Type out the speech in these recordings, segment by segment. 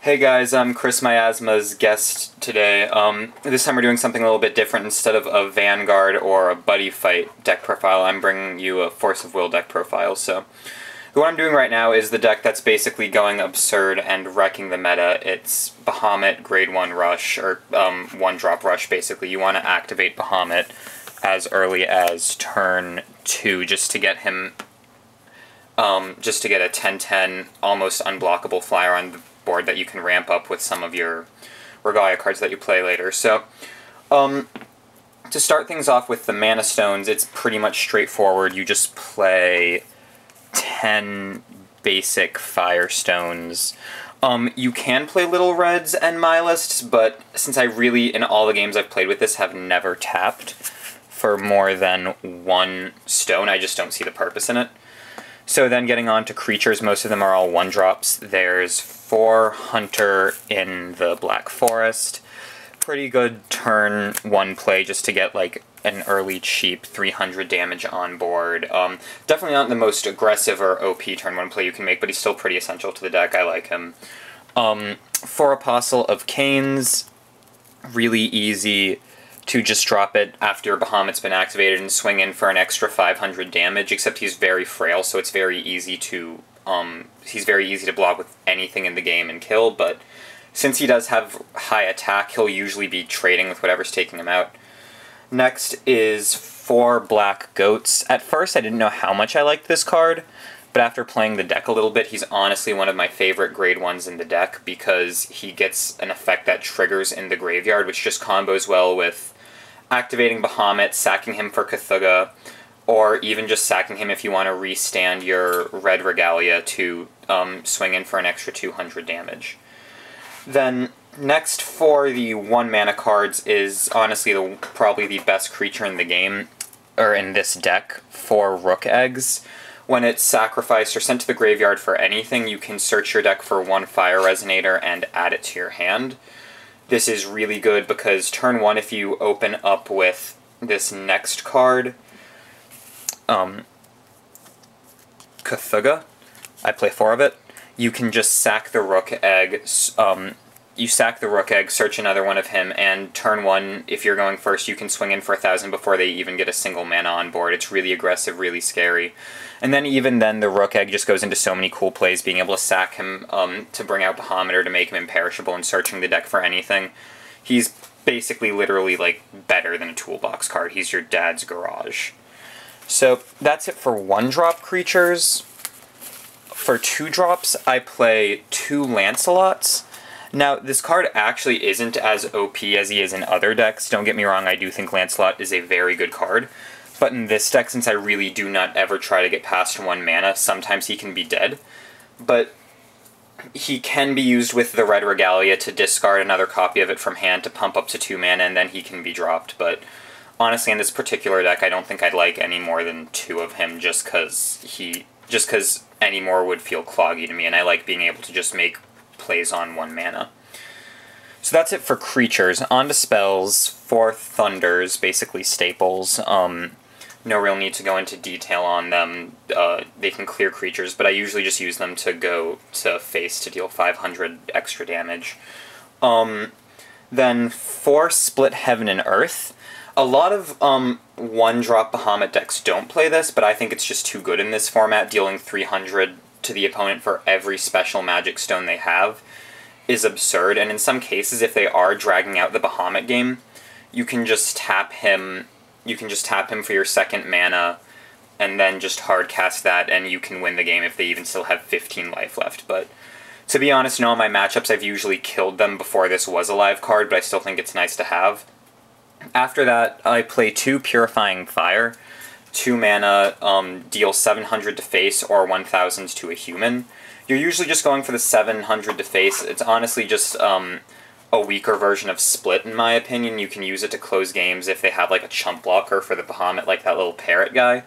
Hey guys, I'm Chris Miasma's guest today. This time we're doing something a little bit different. Instead of a Vanguard or a Buddy Fight deck profile, I'm bringing you a Force of Will deck profile. So, what I'm doing right now is the deck that's basically going absurd and wrecking the meta. It's Bahamut Grade 1 Rush, or 1-drop Rush, basically. You want to activate Bahamut as early as turn 2 just to get him, just to get a 10-10, almost unblockable flyer on the board that you can ramp up with some of your Regalia cards that you play later. So, to start things off with the Mana Stones, it's pretty much straightforward. You just play 10 basic Firestones. You can play Little Reds and Mylists, but since I really, in all the games I've played with this, have never tapped for more than one stone, I just don't see the purpose in it. So then getting on to creatures, most of them are all 1-drops. There's 4 Hunter in the Black Forest. Pretty good turn 1 play just to get like an early cheap 300 damage on board. Definitely not the most aggressive or OP turn 1 play you can make, but he's still pretty essential to the deck. I like him. 4 Apostle of Canes, really easy to just drop it after Bahamut's been activated and swing in for an extra 500 damage, except he's very frail, so it's very easy to, he's very easy to block with anything in the game and kill, but since he does have high attack, he'll usually be trading with whatever's taking him out. Next is 4 Black Goats. At first I didn't know how much I liked this card, but after playing the deck a little bit, he's honestly one of my favorite grade 1s in the deck because he gets an effect that triggers in the graveyard, which just combos well with activating Bahamut, sacking him for Cthulhu, or even just sacking him if you want to restand your red Regalia to swing in for an extra 200 damage. Then next for the 1-mana cards is honestly probably the best creature in the game, or in this deck, 4 Rook Eggs. When it's sacrificed or sent to the graveyard for anything, you can search your deck for 1 Fire Resonator and add it to your hand. This is really good because turn 1, if you open up with this next card, Cthulhu, I play 4 of it, you can just sack the Rook Egg, you sack the Rook Egg, search another one of him, and turn 1, if you're going first, you can swing in for 1,000 before they even get a single mana on board. It's really aggressive, really scary. And then even then, the Rook Egg just goes into so many cool plays, being able to sack him to bring out Bahamut or to make him imperishable and searching the deck for anything. He's basically literally like better than a toolbox card. He's your dad's garage. So that's it for 1-drop creatures. For 2-drops, I play 2 Lancelots. Now, this card actually isn't as OP as he is in other decks. Don't get me wrong, I do think Lancelot is a very good card. But in this deck, since I really do not ever try to get past 1 mana, sometimes he can be dead. But he can be used with the red Regalia to discard another copy of it from hand to pump up to 2 mana, and then he can be dropped. But honestly, in this particular deck, I don't think I'd like any more than 2 of him, just because any more would feel cloggy to me, and I like being able to just make plays on 1 mana. So that's it for creatures. On to spells. 4 Thunders, basically staples. No real need to go into detail on them. They can clear creatures, but I usually just use them to go to face to deal 500 extra damage. Then 4 Split Heaven and Earth. A lot of 1-drop Bahamut decks don't play this, but I think it's just too good in this format. Dealing 300 to the opponent for every special magic stone they have is absurd, and in some cases, if they are dragging out the Bahamut game, you can just tap him. You can just tap him for your 2nd mana, and then just hard cast that, and you can win the game if they even still have 15 life left. But to be honest, in all my matchups, I've usually killed them before this was a live card, but I still think it's nice to have. After that, I play 2 Purifying Fire. 2 mana, deal 700 to face or 1,000 to a human. You're usually just going for the 700 to face. It's honestly just a weaker version of Split, in my opinion. You can use it to close games if they have like a chump blocker for the Bahamut, like that little parrot guy.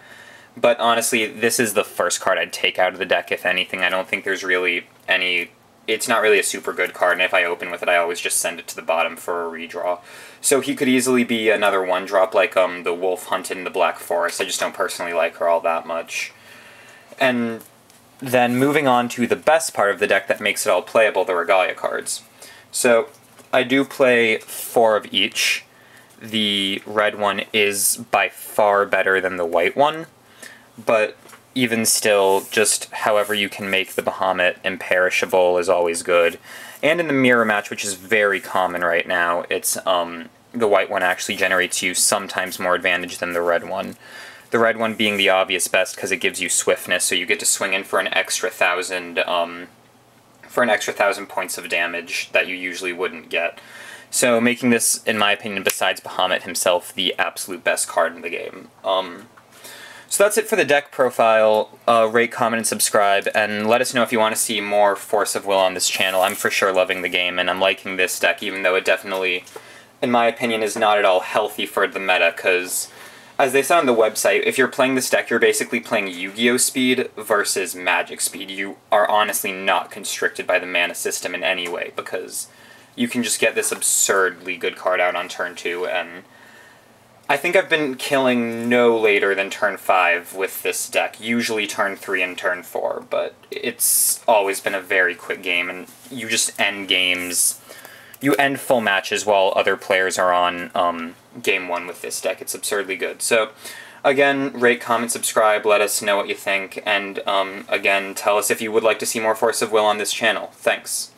But honestly, this is the first card I'd take out of the deck, if anything. I don't think there's really any... It's not really a super good card, and if I open with it, I always just send it to the bottom for a redraw. So he could easily be another 1-drop like the Wolf Hunted in the Black Forest. I just don't personally like her all that much. And then moving on to the best part of the deck that makes it all playable, the Regalia cards. So I do play 4 of each. The red one is by far better than the white one, but even still, just however you can make the Bahamut imperishable is always good. And in the mirror match, which is very common right now, it's the white one actually generates you sometimes more advantage than the red one. The red one being the obvious best because it gives you swiftness, so you get to swing in for an extra 1,000 points of damage that you usually wouldn't get. So making this, in my opinion, besides Bahamut himself, the absolute best card in the game. So that's it for the deck profile. Rate, comment, and subscribe, and let us know if you want to see more Force of Will on this channel. I'm for sure loving the game, and I'm liking this deck, even though it definitely, in my opinion, is not at all healthy for the meta, because, as they said on the website, if you're playing this deck, you're basically playing Yu-Gi-Oh! Speed versus Magic Speed. You are honestly not constricted by the mana system in any way, because you can just get this absurdly good card out on turn 2, and I think I've been killing no later than turn 5 with this deck, usually turn 3 and turn 4, but it's always been a very quick game, and you just end games, you end full matches while other players are on game 1 with this deck. It's absurdly good. So, again, rate, comment, subscribe, let us know what you think, and again, tell us if you would like to see more Force of Will on this channel. Thanks.